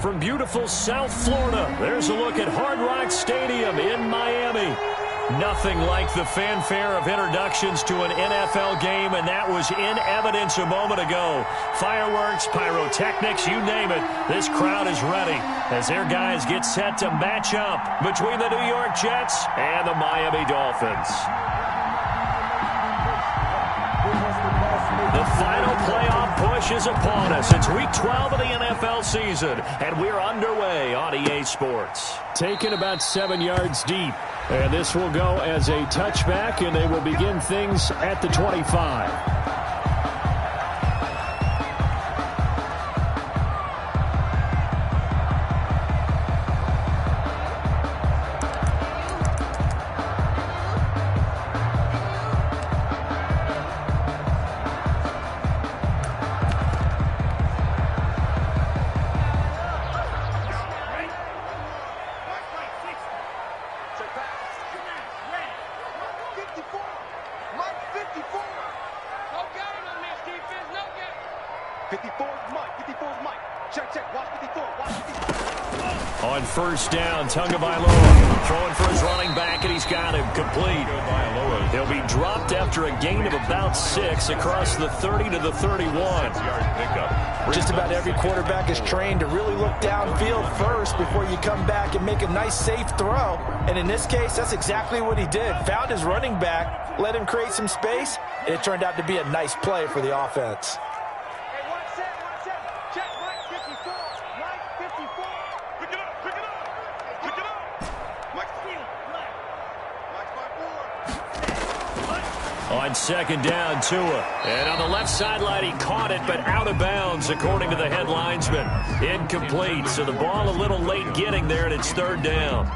from beautiful South Florida. There's a look at Hard Rock Stadium in Miami. Nothing like the fanfare of introductions to an NFL game, and that was in evidence a moment ago. Fireworks, pyrotechnics, you name it. This crowd is ready as their guys get set to match up between the New York Jets and the Miami Dolphins. The final playoff push is upon us. It's Week 12 of the NFL season, and we're underway on EA Sports. Taken about 7 yards deep, and this will go as a touchback, and they will begin things at the 25. On first down, Tagovailoa throwing for his running back, and he's got him complete. He'll be dropped after a gain of about 6 across the 30 to the 31. Just about every quarterback is trained to really look downfield first before you come back and make a nice, safe throw. And in this case, that's exactly what he did. Found his running back, let him create some space, and it turned out to be a nice play for the offense. On second down, Tua. And on the left sideline, he caught it, but out of bounds, according to the head linesman. Incomplete, so the ball a little late getting there, and it's third down.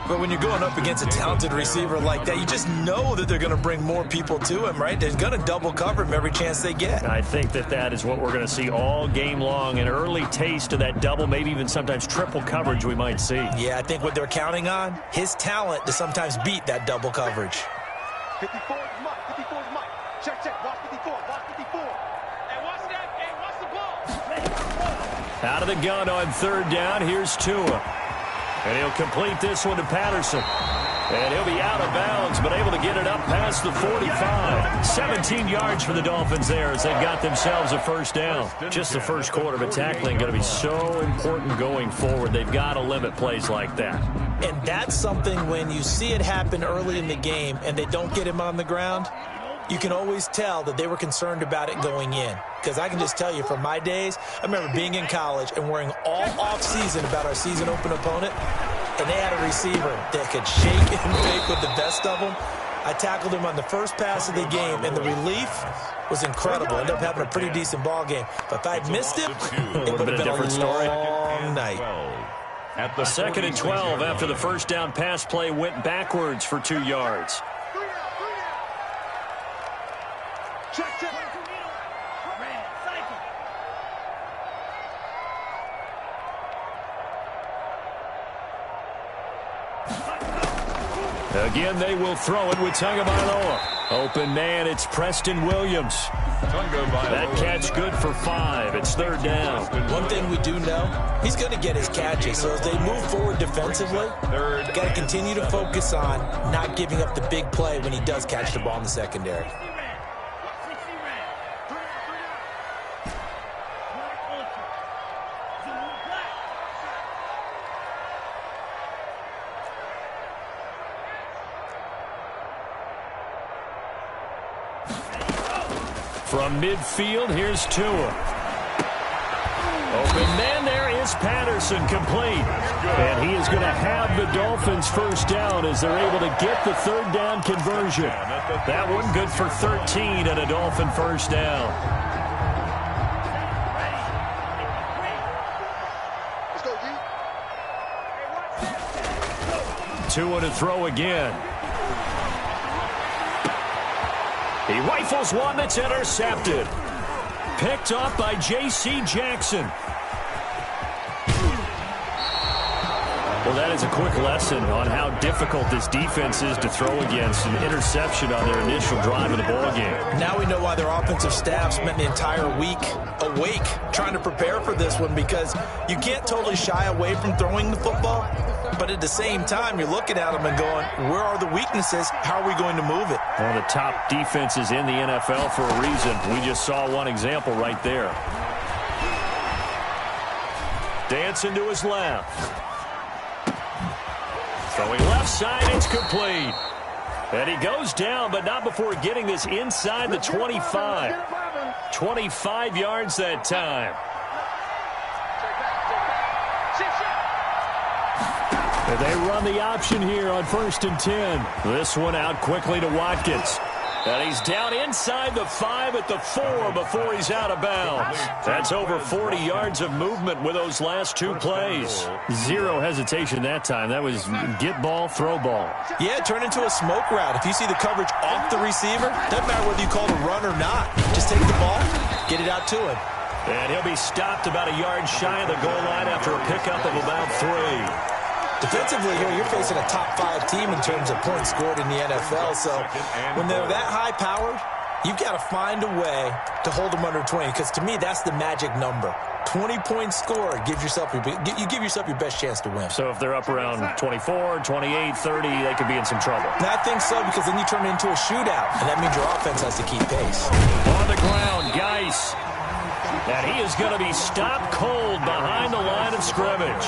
But when you're going up against a talented receiver like that, you just know that they're going to bring more people to him, right? They're going to double cover him every chance they get. I think that is what we're going to see all game long, an early taste of that double, maybe even sometimes triple coverage we might see. Yeah, I think what they're counting on, his talent to sometimes beat that double coverage. 54 is Mike. 54 is Mike. Check. Watch 54. Watch 54. Hey, watch that. Hey, watch the ball. Out of the gun on third down. Here's Tua. And he'll complete this one to Patterson. And he'll be out of bounds, but able to get it up past the 45. 17 yards for the Dolphins there as they've got themselves a first down. Just the first quarter, but tackling going to be so important going forward. They've got to limit plays like that. And that's something when you see it happen early in the game and they don't get him on the ground, you can always tell that they were concerned about it going in. Because I can just tell you from my days, I remember being in college and worrying all offseason about our season open opponent, and they had a receiver that could shake and bake with the best of them. I tackled him on the first pass of the game, and the relief was incredible. Ended up having a pretty decent ball game. But if I'd missed him, it would have been a different story. Long night. At the second and 12 after the first down pass play went backwards for 2 yards. Check. Again, they will throw it with Tagovailoa. Open man, it's Preston Williams. That catch good for 5. It's third down. One thing we do know, he's going to get his catches. So as they move forward defensively, got to continue to focus on not giving up the big play when he does catch the ball in the secondary. From midfield, here's Tua. Open man, there is Patterson, complete. And he is going to have the Dolphins first down as they're able to get the third down conversion. That one good for 13 and a Dolphin first down. Tua to throw again. He rifles one that's intercepted. Picked up by J.C. Jackson. Well, that is a quick lesson on how difficult this defense is to throw against. An interception on their initial drive of the ball game. Now we know why their offensive staff spent the entire week awake trying to prepare for this one, because you can't totally shy away from throwing the football, but at the same time, you're looking at them and going, where are the weaknesses? How are we going to move it? One of the top defenses in the NFL for a reason. We just saw one example right there. Dancing to his left. Throwing left side, it's complete. And he goes down, but not before getting this inside the 25. 25 yards that time. And they run the option here on 1st and 10. This one out quickly to Watkins. And he's down inside the 5 at the 4 before he's out of bounds. That's over 40 yards of movement with those last two plays. Zero hesitation that time. That was get ball, throw ball. Yeah, it turned into a smoke route. If you see the coverage off the receiver, doesn't matter whether you call it a run or not. Just take the ball, get it out to him. And he'll be stopped about a yard shy of the goal line after a pickup of about 3. Defensively here, you're facing a top-5 team in terms of points scored in the NFL. So when they're that high-powered, you've got to find a way to hold them under 20, because to me, that's the magic number. 20 points scored, you give yourself your best chance to win. So if they're up around 24, 28, 30, they could be in some trouble. And I think so, because then you turn it into a shootout, and that means your offense has to keep pace. On the ground, Geis. And he is going to be stopped cold behind the line of scrimmage.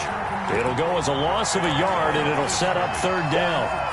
It'll go as a loss of a yard, and it'll set up 3rd down.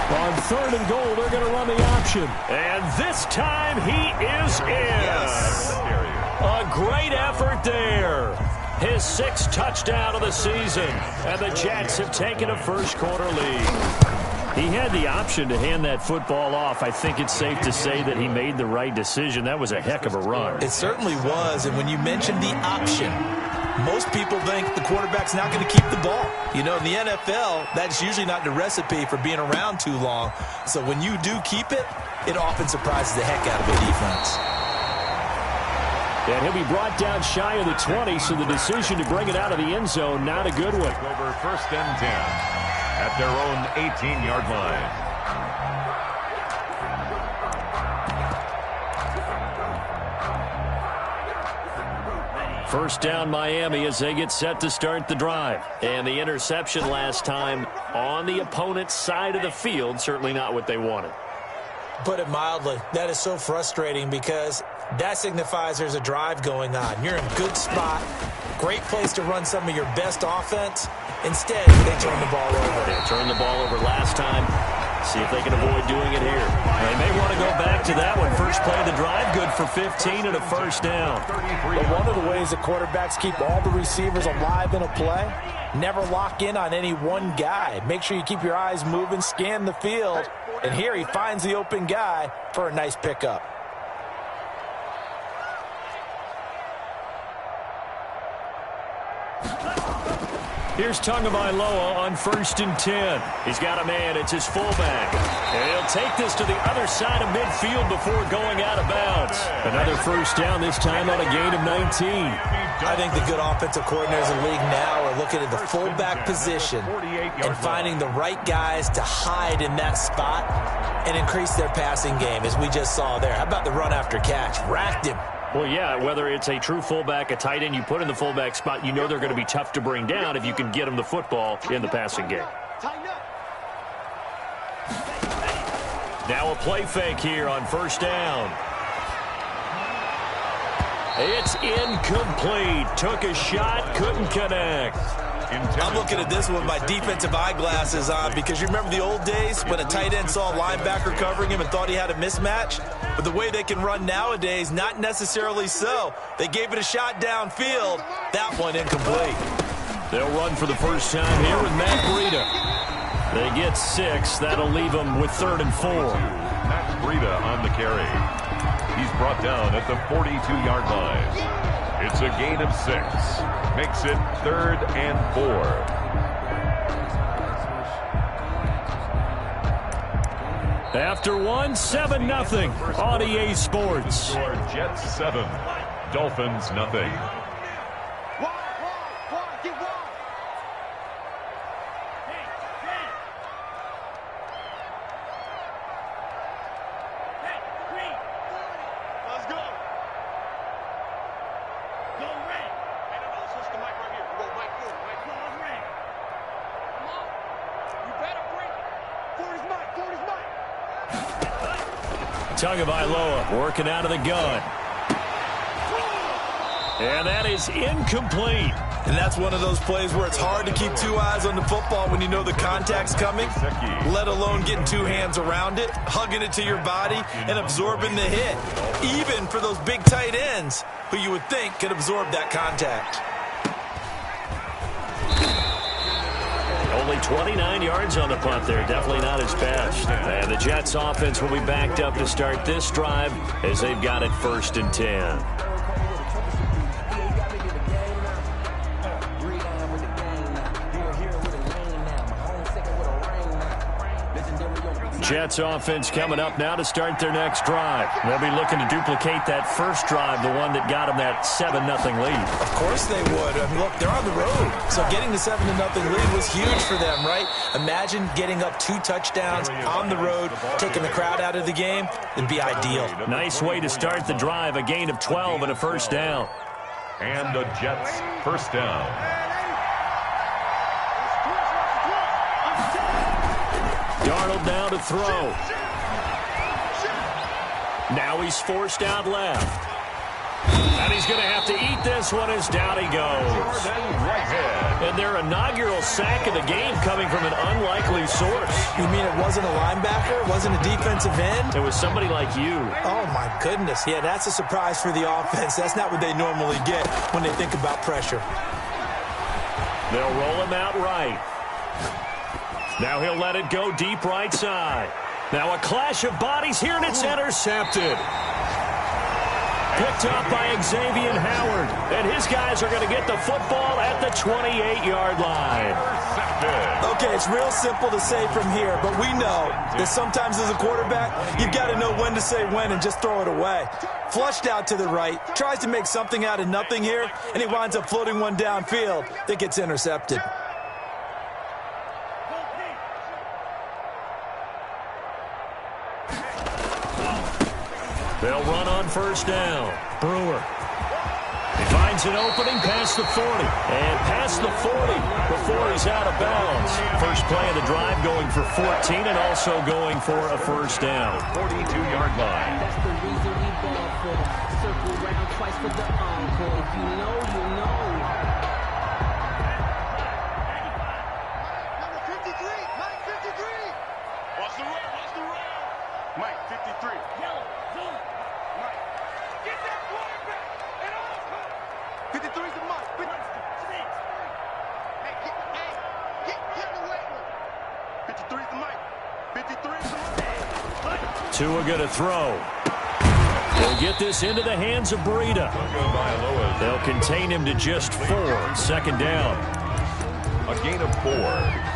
On 3rd and goal, they're going to run the option. And this time he is in. Yes. A great effort there. His 6th touchdown of the season. And the Jets have taken a first-quarter lead. He had the option to hand that football off. I think it's safe to say that he made the right decision. That was a heck of a run. It certainly was. And when you mentioned the option, most people think the quarterback's not going to keep the ball. You know, in the NFL, that's usually not the recipe for being around too long. So when you do keep it, it often surprises the heck out of a defense. And he'll be brought down shy of the 20, so the decision to bring it out of the end zone, not a good one. Over 1st and 10 at their own 18-yard line. First down Miami as they get set to start the drive. And the interception last time on the opponent's side of the field, certainly not what they wanted. Put it mildly, that is so frustrating, because that signifies there's a drive going on. You're in a good spot, great place to run some of your best offense. Instead, they turn the ball over. They turned the ball over last time. See if they can avoid doing it here. They may want to go back to that one. First play of the drive, good for 15 and a first down. But one of the ways that quarterbacks keep all the receivers alive in a play, never lock in on any one guy. Make sure you keep your eyes moving, scan the field. And here he finds the open guy for a nice pickup. Here's Tagovailoa on 1st and 10. He's got a man. It's his fullback. And he'll take this to the other side of midfield before going out of bounds. Another first down, this time on a gain of 19. I think the good offensive coordinators in the league now are looking at the fullback position and finding the right guys to hide in that spot and increase their passing game, as we just saw there. How about the run after catch? Racked him. Well, yeah, whether it's a true fullback, a tight end you put in the fullback spot, you know they're going to be tough to bring down if you can get them the football in the passing game. Now a play fake here on 1st down. It's incomplete. Took a shot, couldn't connect. I'm looking at this with my defensive eyeglasses on, because you remember the old days when a tight end saw a linebacker covering him and thought he had a mismatch? But the way they can run nowadays, not necessarily so. They gave it a shot downfield. That one incomplete. They'll run for the first time here with Matt Breida. They get 6. That'll leave them with 3rd and 4. Matt Breida on the carry. He's brought down at the 42-yard line. It's a gain of 6. Makes it 3rd and 4. After 1, 7-0 on EA Sports. Jets 7, Dolphins nothing. Tagovailoa working out of the gun. And that is incomplete. And that's one of those plays where it's hard to keep 2 eyes on the football when you know the contact's coming, let alone getting 2 hands around it, hugging it to your body, and absorbing the hit. Even for those big tight ends who you would think could absorb that contact. Only 29 yards on the punt there. Definitely not his best. And the Jets offense will be backed up to start this drive as they've got it 1st and 10. Jets offense coming up now to start their next drive. They'll be looking to duplicate that first drive, the one that got them that 7-0 lead. Of course they would. I mean, look, they're on the road. So getting the 7-0 lead was huge for them, right? Imagine getting up 2 touchdowns on the road, taking the crowd out of the game. It'd be ideal. Nice way to start the drive. A gain of 12 and a first down. And the Jets first down. Darnold now to throw. Now he's forced out left. And he's going to have to eat this one as down he goes. And their inaugural sack of the game coming from an unlikely source. You mean it wasn't a linebacker? It wasn't a defensive end? It was somebody like you. Oh, my goodness. Yeah, that's a surprise for the offense. That's not what they normally get when they think about pressure. They'll roll him out right. Now he'll let it go deep right side. Now a clash of bodies here, and it's intercepted. Picked up by Xavier Howard. And his guys are going to get the football at the 28-yard line. Okay, it's real simple to say from here, but we know that sometimes as a quarterback, you've got to know when to say when and just throw it away. Flushed out to the right, tries to make something out of nothing here, and he winds up floating one downfield that gets intercepted. They'll run on first down. Brewer. He finds an opening past the 40. And past the 40 before he's out of bounds. First play of the drive going for 14 and also going for a first down. 42-yard line. That's the reason we ball for. Circle round twice for the encore. If you know, you know. Number 53, Mike 53. Watch the run, watch the run. Mike 53. Yellow, zone. Mike, get that quarterback and all come. 53 is the Mike. Hey, get away from 53 is the Mike. 53 is the Mike. Tua going to throw. They'll get this into the hands of Breida. They'll contain him to just 4. Second down. A gain of 4.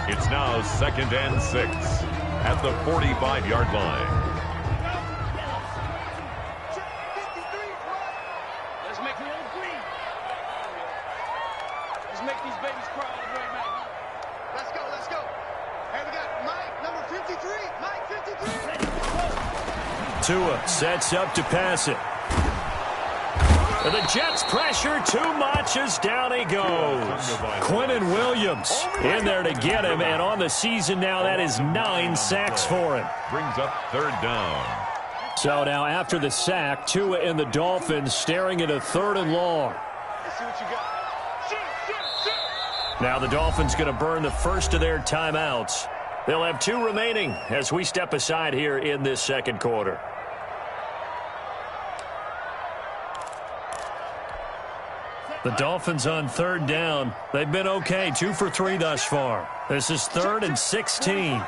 It's now 2nd and 6 at the 45-yard line. Let's make it all green. Let's make these babies cry all the way back. Let's go, let's go. Hey, we got Mike, number 53. Mike 53. Tua sets up to pass it. And the Jets pressure too much as down he goes. Quinnen Williams in there to get him, and on the season now that is 9 sacks for him. Brings up 3rd down. So now after the sack, Tua and the Dolphins staring at a 3rd and long. Let's see what you got. Shoot. Now the Dolphins going to burn the first of their timeouts. They'll have 2 remaining as we step aside here in this second quarter. The Dolphins on third down. They've been okay, 2 for 3 thus far. This is 3rd and 16.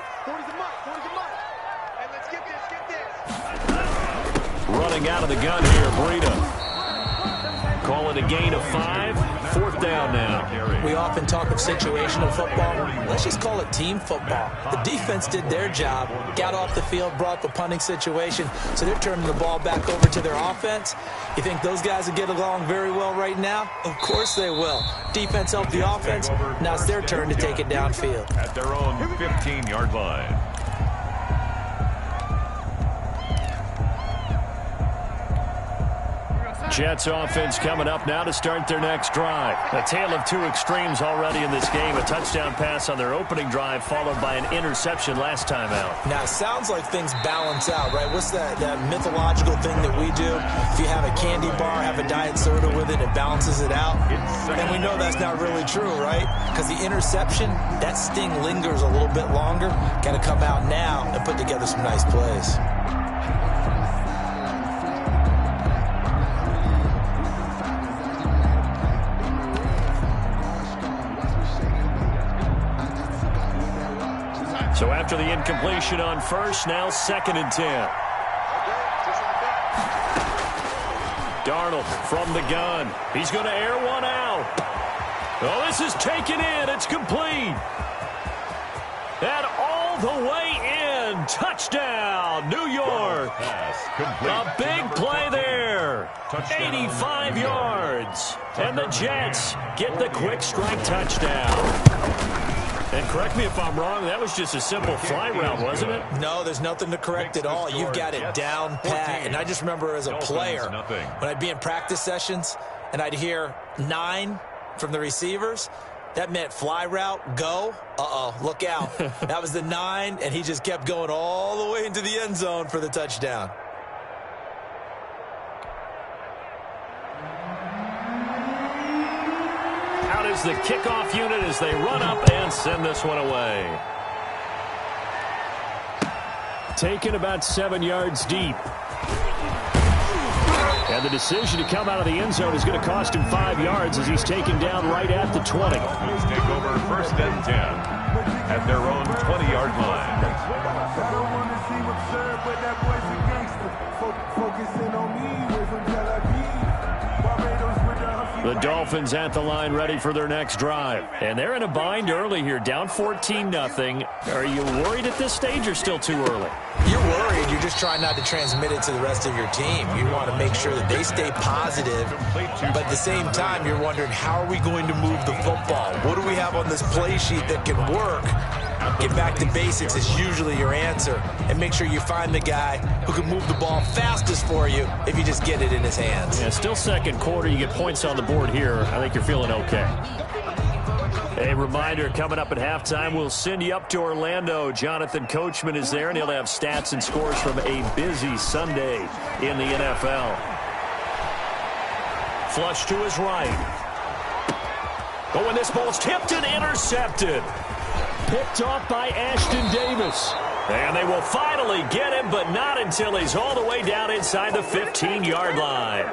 Running out of the gun here, Breida. Call it a gain of 5. 4th down now. We often talk of situational football. Let's just call it team football. The defense did their job, got off the field, brought the punting situation, so they're turning the ball back over to their offense. You think those guys will get along very well right now? Of course they will. Defense helped the offense. Now it's their turn to take it downfield. At their own 15-yard line. Jets offense coming up now to start their next drive. A tale of 2 extremes already in this game. A touchdown pass on their opening drive followed by an interception last time out. Now, it sounds like things balance out, right? What's that mythological thing that we do? If you have a candy bar, have a diet soda with it, it balances it out. And we know that's not really true, right? Because the interception, that sting lingers a little bit longer. Got to come out now and put together some nice plays. So after the incompletion on first, now 2nd and 10. Darnold from the gun. He's going to air one out. Oh, this is taken in. It's complete. And all the way in. Touchdown, New York. A big play there. 85 yards. And the Jets get the quick strike touchdown. And correct me if I'm wrong, that was just a simple fly route, wasn't it? No, there's nothing to correct at all. You've got it down pat. And I just remember as a player, when I'd be in practice sessions and I'd hear 9 from the receivers, that meant fly route, go. Uh-oh, look out. That was the 9, and he just kept going all the way into the end zone for the touchdown. Out is the kickoff unit as they run up and send this one away. Taken about 7 yards deep. And the decision to come out of the end zone is going to cost him 5 yards as he's taken down right at the 20. Let's take over 1st and 10 at their own 20-yard line. I don't want to seem absurd, but that boy's a gangster. Focusing on me, away from Tel Aviv. Barbados with the The Dolphins at the line ready for their next drive. And they're in a bind early here, down 14-0. Are you worried at this stage or still too early? You're worried. You're just trying not to transmit it to the rest of your team. You want to make sure that they stay positive. But at the same time, you're wondering, how are we going to move the football? What do we have on this play sheet that can work? Get back to basics is usually your answer. And make sure you find the guy who can move the ball fastest for you if you just get it in his hands. Yeah, still second quarter. You get points on the board here. I think you're feeling okay. A reminder, coming up at halftime, we'll send you up to Orlando. Jonathan Coachman is there, and he'll have stats and scores from a busy Sunday in the NFL. Flush to his right. Oh, and this ball's tipped and intercepted. Picked off by Ashton Davis. And they will finally get him, but not until he's all the way down inside the 15-yard line.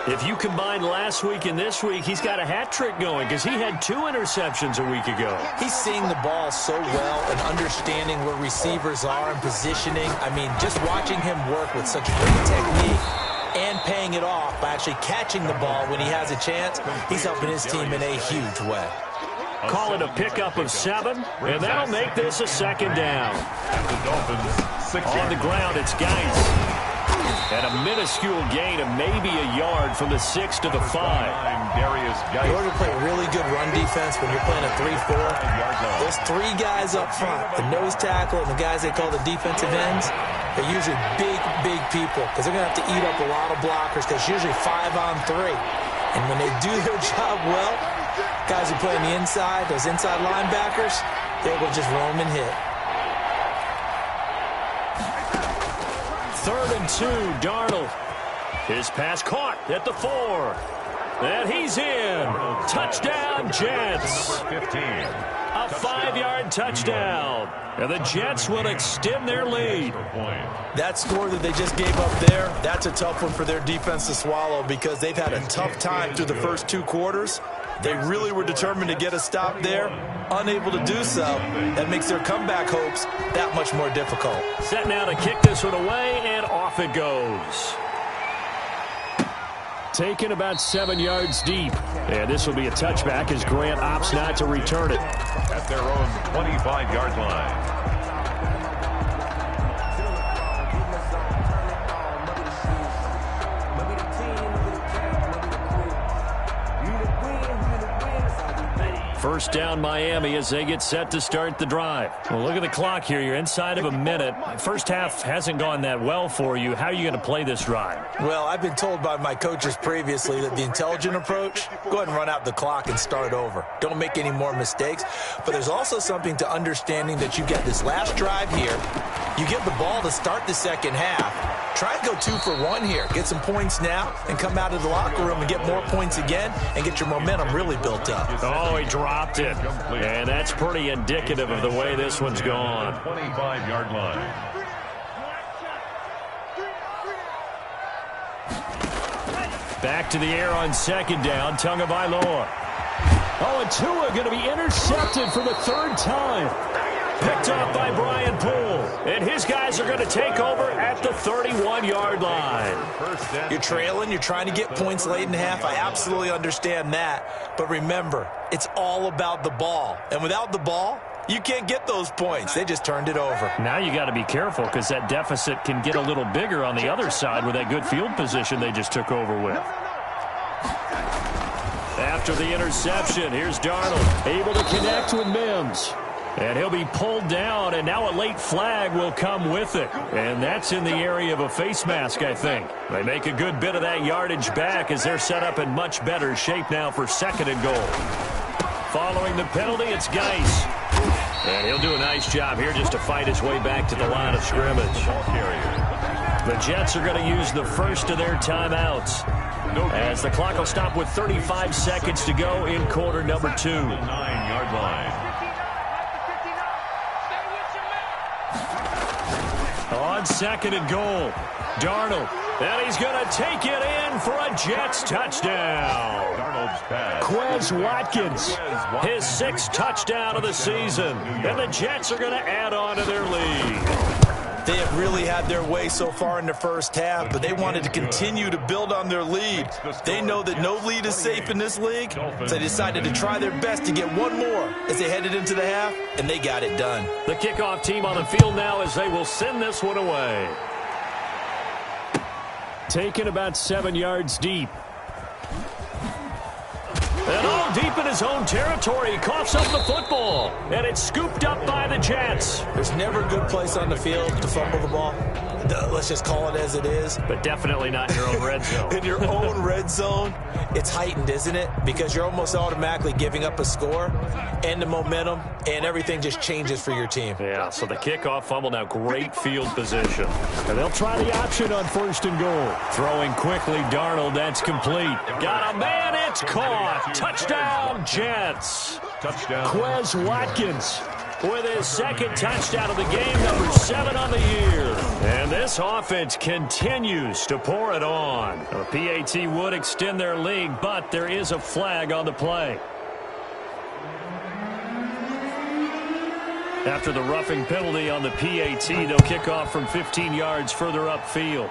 If you combine last week and this week, he's got a hat trick going because he had 2 interceptions a week ago. He's seeing the ball so well and understanding where receivers are and positioning. I mean, just watching him work with such great technique and paying it off by actually catching the ball when he has a chance, he's helping his team in a huge way. Call it a pickup of 7, and that'll make this a 2nd down. On the ground, it's Geis. And a minuscule gain of maybe a yard from the 6 to the 5. In order to play really good run defense when you're playing a 3-4, there's 3 guys up front, the nose tackle and the guys they call the defensive ends. They're usually big people because they're going to have to eat up a lot of blockers because it's usually 5 on 3. And when they do their job well, guys who play on the inside, those inside linebackers, they will just roam and hit. 3rd and 2, Darnold. His pass caught at the 4. And he's in. Touchdown, Jets. 15. A 5-yard touchdown. And the Jets will extend their lead. That score that they just gave up there, that's a tough one for their defense to swallow because they've had a tough time through the first 2 quarters. They really were determined to get a stop there, unable to do so. That makes their comeback hopes that much more difficult. Set now to kick this one away, and off it goes. Taken about 7 yards deep. And this will be a touchback as Grant opts not to return it. At their own 25-yard line. First down Miami as they get set to start the drive. Well, look at the clock here. You're inside of a minute. First half hasn't gone that well for you. How are you going to play this drive? Well, I've been told by my coaches previously that the intelligent approach, go ahead and run out the clock and start over. Don't make any more mistakes. But there's also something to understanding that you get this last drive here. You get the ball to start the second half. Try and go 2 for 1 here. Get some points now and come out of the locker room and get more points again and get your momentum really built up. Oh, he dropped it. And that's pretty indicative of the way this one's gone. 25-yard line. Back to the air on second down. Tagovailoa. Oh, and Tua going to be intercepted for the 3rd time. Picked off by Brian Poole. And his guys are going to take over at the 31-yard line. You're trailing. You're trying to get points late in the half. I absolutely understand that. But remember, it's all about the ball. And without the ball, you can't get those points. They just turned it over. Now you got to be careful because that deficit can get a little bigger on the other side with that good field position they just took over with. After the interception, here's Darnold, able to connect with Mims. And he'll be pulled down, and now a late flag will come with it. And that's in the area of a face mask, I think. They make a good bit of that yardage back as they're set up in much better shape now for 2nd and goal. Following the penalty, it's Geis. And he'll do a nice job here just to fight his way back to the line of scrimmage. The Jets are going to use the first of their timeouts as the clock will stop with 35 seconds to go in quarter number 2. 9-yard line. On 2nd and goal, Darnold. And he's going to take it in for a Jets touchdown. Darnold's pass. Quez Watkins, his 6th touchdown of the season. And the Jets are going to add on to their lead. They have really had their way so far in the first half, but they wanted to continue to build on their lead. They know that no lead is safe in this league, so they decided to try their best to get one more as they headed into the half, and they got it done. The kickoff team on the field now as they will send this one away. Taken about 7 yards deep. And all deep in his own territory, he coughs up the football. And it's scooped up by the Jets. There's never a good place on the field to fumble the ball. Let's just call it as it is. But definitely not in your own red zone. In your own red zone, it's heightened, isn't it? Because you're almost automatically giving up a score and the momentum, and everything just changes for your team. Yeah, so the kickoff fumble now, great field position. And they'll try the option on 1st and goal. Throwing quickly, Darnold, that's complete. Got a man, it's caught. Touchdown, Jets. Touchdown. Quez Watkins with his 2nd touchdown of the game, number 7 on the year. And this offense continues to pour it on. The PAT would extend their lead, but there is a flag on the play. After the roughing penalty on the PAT, they'll kick off from 15 yards further upfield.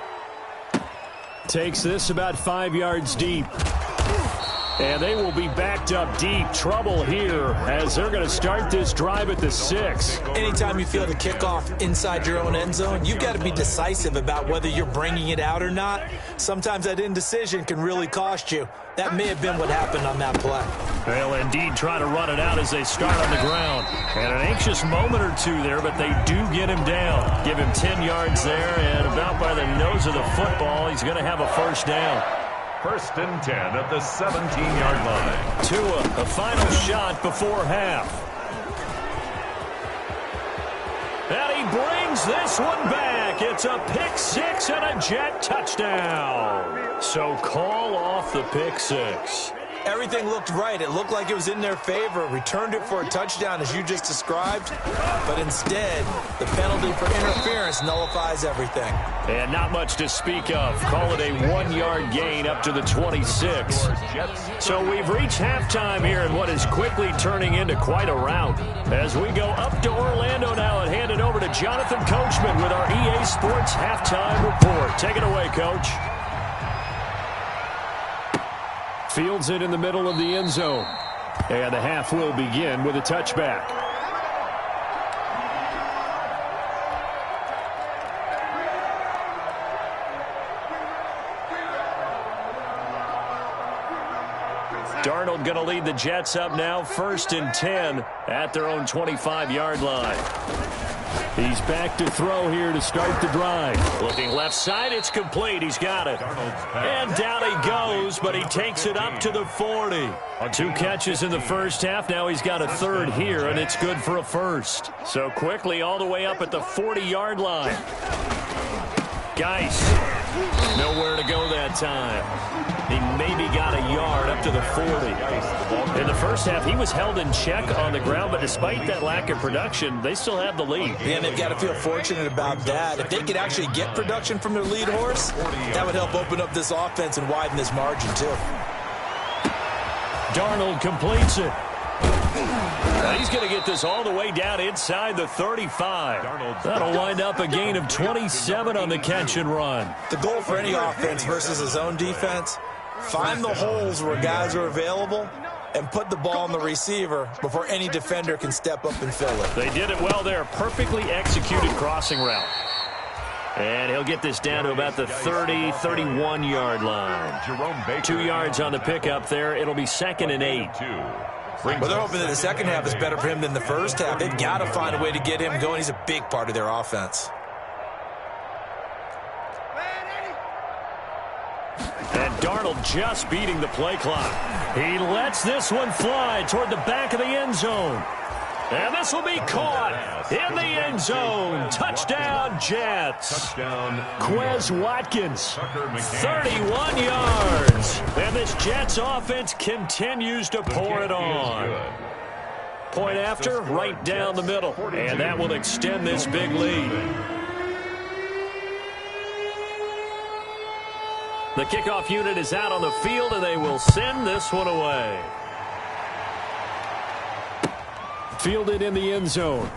Takes this about 5 yards deep. And they will be backed up deep. Trouble here as they're going to start this drive at the 6. Anytime you feel the kickoff inside your own end zone, you've got to be decisive about whether you're bringing it out or not. Sometimes that indecision can really cost you. That may have been what happened on that play. They'll indeed try to run it out as they start on the ground. And an anxious moment or two there, but they do get him down. Give him 10 yards there, and about by the nose of the football, he's going to have a 1st down. 1st and 10 at the 17-yard line. Tua, a final shot before half. And he brings this one back. It's a pick 6 and a Jet touchdown. So call off the pick 6. Everything looked right. It looked like it was in their favor. Returned it for a touchdown, as you just described. But instead, the penalty for interference nullifies everything. And not much to speak of. Call it a 1-yard gain up to the 26. So we've reached halftime here in what is quickly turning into quite a rout. As we go up to Orlando now and hand it over to Jonathan Coachman with our EA Sports Halftime Report. Take it away, Coach. Fields it in the middle of the end zone. And the half will begin with a touchback. Darnold going to lead the Jets up now, 1st and 10 at their own 25-yard line. He's back to throw here to start the drive. Looking left side, it's complete. He's got it. And down he goes, but he takes it up to the 40. 2 catches in the first half. Now he's got a 3rd here, and it's good for a 1st. So quickly all the way up at the 40-yard line. Geis, nowhere to go that time. He maybe got a yard up to the 40. In the first half, he was held in check on the ground, but despite that lack of production, they still have the lead. And they've got to feel fortunate about that. If they could actually get production from their lead horse, that would help open up this offense and widen this margin, too. Darnold completes it. Now he's going to get this all the way down inside the 35. That'll wind up a gain of 27 on the catch and run. The goal for any offense versus his own defense, find the holes where guys are available and put the ball on the receiver before any defender can step up and fill it. They did it well there. Perfectly executed crossing route. And he'll get this down to about the 30, 31-yard line. 2 yards on the pickup there. It'll be 2nd and 8. But they're hoping that the second half is better for him than the first half. They've got to find a way to get him going. He's a big part of their offense. And Darnold just beating the play clock. He lets this one fly toward the back of the end zone. And this will be caught in the end zone. Touchdown, Jets. Touchdown. Quez Watkins, 31 yards. And this Jets offense continues to pour it on. Point after, right down the middle. And that will extend this big lead. The kickoff unit is out on the field, and they will send this one away. Fielded in the end zone.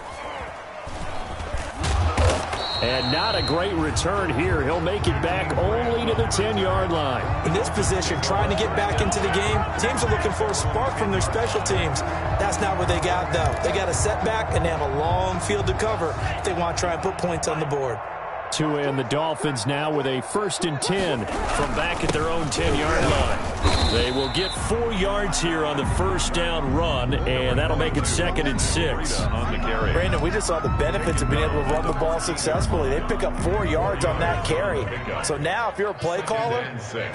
And not a great return here. He'll make it back only to the 10-yard line. In this position, trying to get back into the game, teams are looking for a spark from their special teams. That's not what they got, though. They got a setback, and they have a long field to cover if they want to try and put points on the board. Tua and the Dolphins now with a 1st and 10 from back at their own 10-yard line. They will get 4 yards here on the first down run, and that'll make it 2nd and 6. Brandon, we just saw the benefits of being able to run the ball successfully. They pick up 4 yards on that carry. So now if you're a play caller,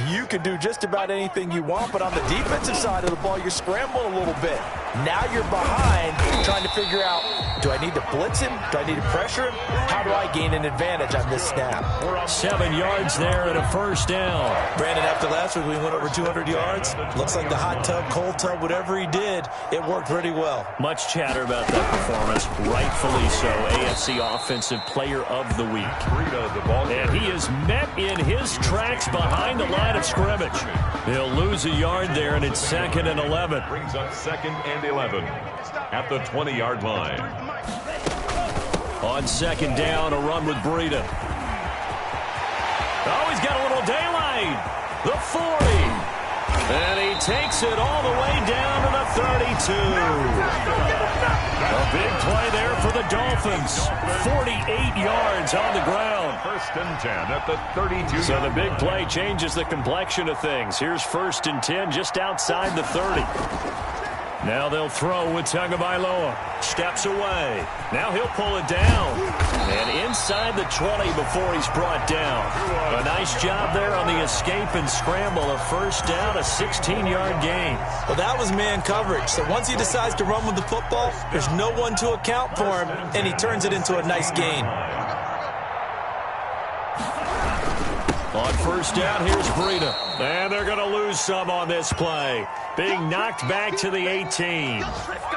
you can do just about anything you want, but on the defensive side of the ball, you're scrambling a little bit. Now you're behind trying to figure out, do I need to blitz him? Do I need to pressure him? How do I gain an advantage on this snap? 7 yards there and a 1st down. Brandon, after last week, we went over 200 yards. Looks like the hot tub, cold tub, whatever he did, it worked pretty well. Much chatter about that performance. Rightfully so. AFC Offensive Player of the Week. And he is met in his tracks behind the line of scrimmage. He'll lose a yard there, and it's 2nd and 11. Brings up 2nd and 11 at the 20-yard line. On 2nd down, a run with Breida. Oh, he's got a little daylight. The 40. And he takes it all the way down to the 32. A big play there for the Dolphins. 48 yards on the ground. 1st and 10 at the 32. So the big play changes the complexion of things. Here's 1st and 10 just outside the 30. Now they'll throw with Tagovailoa. Steps away. Now he'll pull it down. And inside the 20 before he's brought down. A nice job there on the escape and scramble. A 1st down, a 16-yard gain. Well, that was man coverage. So once he decides to run with the football, there's no one to account for him, and he turns it into a nice gain. On first down, here's Breida. And they're going to lose some on this play. Being knocked back to the 18.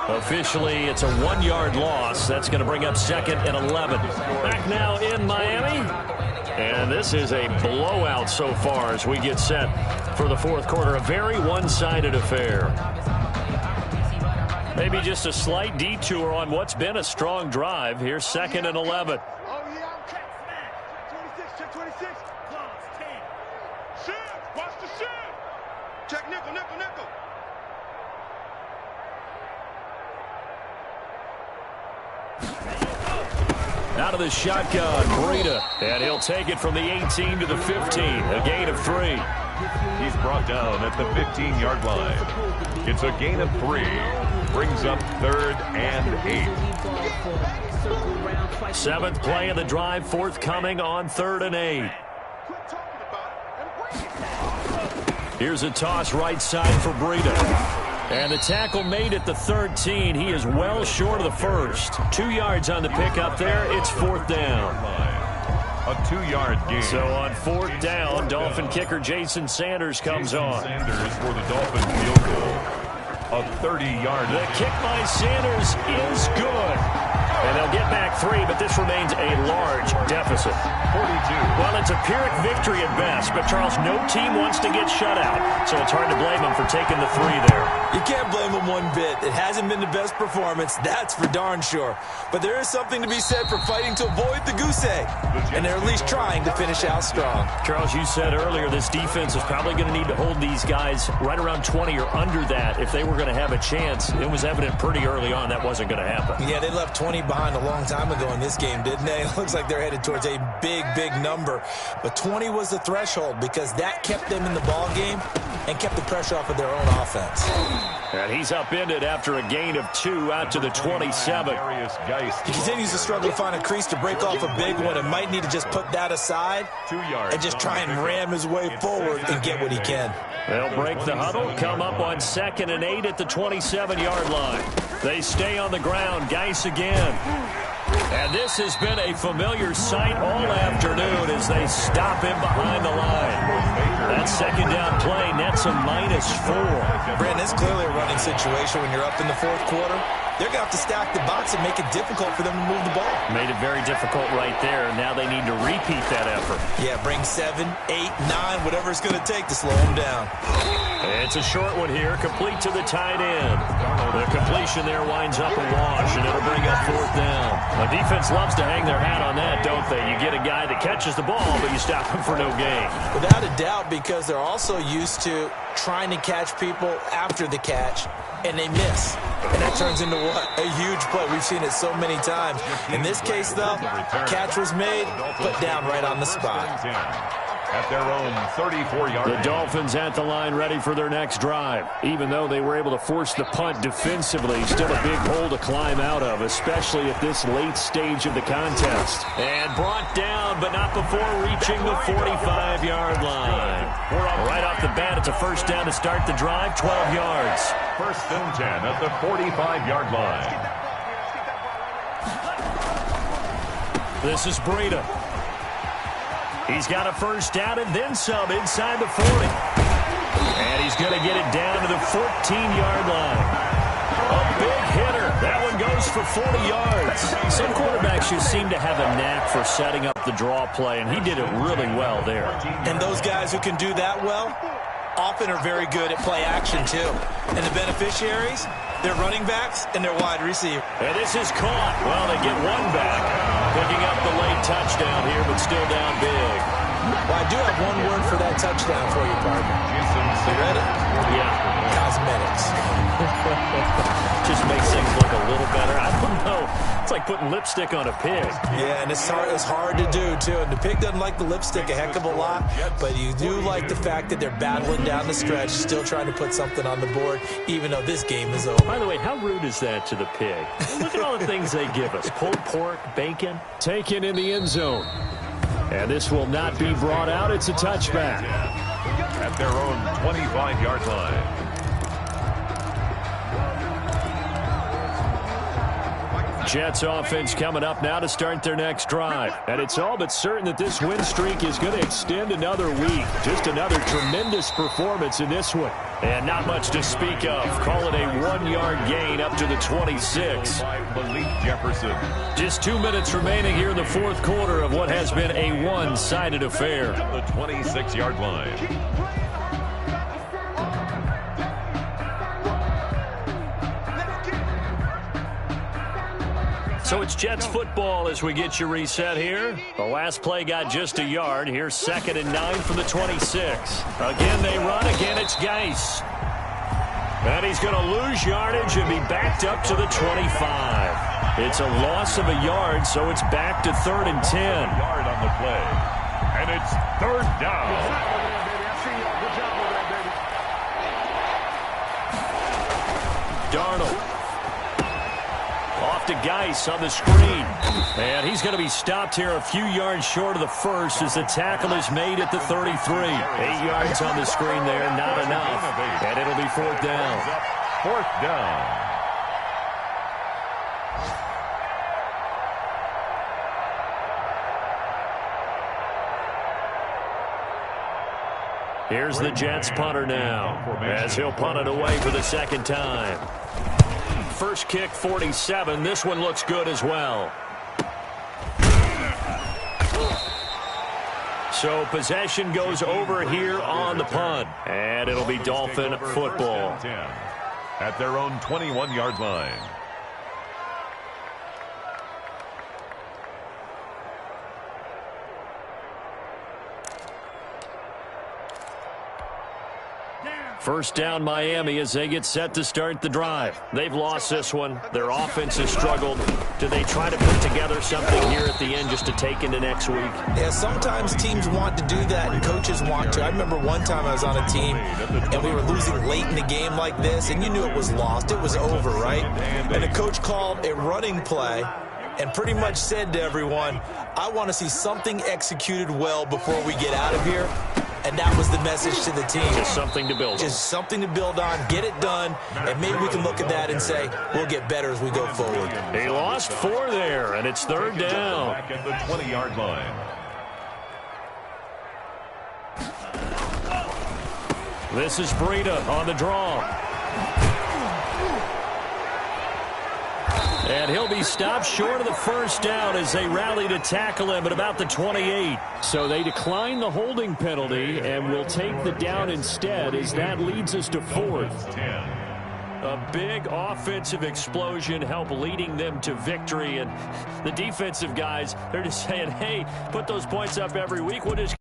Officially, it's a 1-yard loss. That's going to bring up 2nd and 11. Back now in Miami. And this is a blowout so far as we get set for the fourth quarter. A very one-sided affair. Maybe just a slight detour on what's been a strong drive. Here's 2nd and 11. Oh, yeah, I'm check 26, check 26. Shift, watch the shift. Check nickel, nickel, nickel. Out of the shotgun, Breida. And he'll take it from the 18 to the 15. A gain of 3. He's brought down at the 15-yard line. It's a gain of 3. Brings up 3rd and 8. 7th play of the drive, forthcoming on 3rd and 8. Here's a toss right side for Breida. And the tackle made at the 13. He is well short of the first. 2 yards on the pickup there. It's 4th down. A 2-yard gain. So on 4th down, Dolphin kicker Jason Sanders comes on. Sanders for the Dolphin field goal. A 30-yard. The kick by Sanders is good. And they'll get back 3, but this remains a large deficit. 42. Well, it's a Pyrrhic victory at best, but Charles, no team wants to get shut out, so it's hard to blame them for taking the 3 there. You can't blame them one bit. It hasn't been the best performance, that's for darn sure. But there is something to be said for fighting to avoid the goose egg, and they're at least trying to finish out strong. Charles, you said earlier this defense is probably going to need to hold these guys right around 20 or under that if they were going to have a chance. It was evident pretty early on that wasn't going to happen. Yeah, they left 20 behind a long time ago in this game, didn't they? It looks like they're headed towards a big, big number. But 20 was the threshold because that kept them in the ball game and kept the pressure off of their own offense. And he's upended after a gain of 2 out to the 27. He continues to struggle to find a crease to break off a big one and might need to just put that aside 2 yards and just try and ram his way forward and get what he can. They'll break the huddle, come up on 2nd and 8 at the 27-yard line. They stay on the ground. Geis again. And this has been a familiar sight all afternoon as they stop him behind the line. That 2nd down play nets a -4. Brandon, it's clearly a running situation when you're up in the 4th quarter. They're going to have to stack the box and make it difficult for them to move the ball. Made it very difficult right there. Now they need to repeat that effort. Yeah, bring 7, 8, 9, whatever it's going to take to slow them down. It's a short one here, complete to the tight end. The completion there winds up a wash, and it'll bring up 4th down. The defense loves to hang their hat on that, don't they? You get a guy that catches the ball, but you stop him for no gain. Without a doubt, because they're also used to trying to catch people after the catch, and they miss. And that turns into what? A huge play. We've seen it so many times. In this case, though, catch was made, put down right on the spot. At their own 34-yard. The Dolphins at the line ready for their next drive. Even though they were able to force the punt defensively, still a big hole to climb out of, especially at this late stage of the contest. And brought down, but not before reaching the 45-yard line. Right off the bat, it's a 1st down to start the drive, 12 yards. 1st and 10 at the 45-yard line. This is Breida. He's got a 1st down and then some inside the 40. And he's going to get it down to the 14-yard line. A big hitter. That one goes for 40 yards. Some quarterbacks just seem to have a knack for setting up the draw play, and he did it really well there. And those guys who can do that well often are very good at play action, too. And the beneficiaries, they're running backs and they're wide receiver. And this is caught. Well, they get one back. Picking up the late touchdown here, but still down big. Well, I do have one word for that touchdown for you, partner. You ready? Yeah. Cosmetics. Just makes things look a little better. I don't know. It's like putting lipstick on a pig. Yeah, and it's hard to do, too. And the pig doesn't like the lipstick a heck of a lot, but you do like the fact that they're battling down the stretch, still trying to put something on the board, even though this game is over. By the way, how rude is that to the pig? Look at all the things they give us. Pulled pork, bacon. Taken in the end zone. And this will not be brought out. It's a touchback. At their own 25-yard line. Jets offense coming up now to start their next drive. And it's all but certain that this win streak is going to extend another week. Just another tremendous performance in this one. And not much to speak of. Call it a 1-yard gain up to the 26. Jefferson. Just 2 minutes remaining here in the fourth quarter of what has been a one-sided affair. The 26-yard line. So it's Jets football as we get you reset here. The last play got just a yard. Here's 2nd and 9 from the 26. Again, they run. Again, it's Geis. And he's going to lose yardage and be backed up to the 25. It's a loss of a yard, so it's back to 3rd and 10. Yard on the play. And it's 3rd down. Darnold. Off to Geis on the screen. And he's going to be stopped here a few yards short of the first as the tackle is made at the 33. 8 yards on the screen there, not enough. And it'll be 4th down. 4th down. Here's the Jets punter now as he'll punt it away for the 2nd time. First kick, 47. This one looks good as well. So possession goes over here on the punt. And it'll be Dolphin football. At their own 21-yard line. First down Miami as they get set to start the drive. They've lost this one. Their offense has struggled. Do they try to put together something here at the end just to take into next week? Yeah, sometimes teams want to do that and coaches want to. I remember one time I was on a team and we were losing late in the game like this and you knew it was lost. It was over, right? And the coach called a running play and pretty much said to everyone, I want to see something executed well before we get out of here. And that was the message to the team. Just something to build on. Just something to build on, get it done, and maybe we can look at that and say, we'll get better as we go forward. He lost 4 there, and it's 3rd down. Back at the 20-yard line. This is Breida on the draw. And he'll be stopped short of the first down as they rally to tackle him at about the 28. So they decline the holding penalty and will take the down instead as that leads us to 4th. A big offensive explosion help leading them to victory. And the defensive guys, they're just saying, hey, put those points up every week. We'll just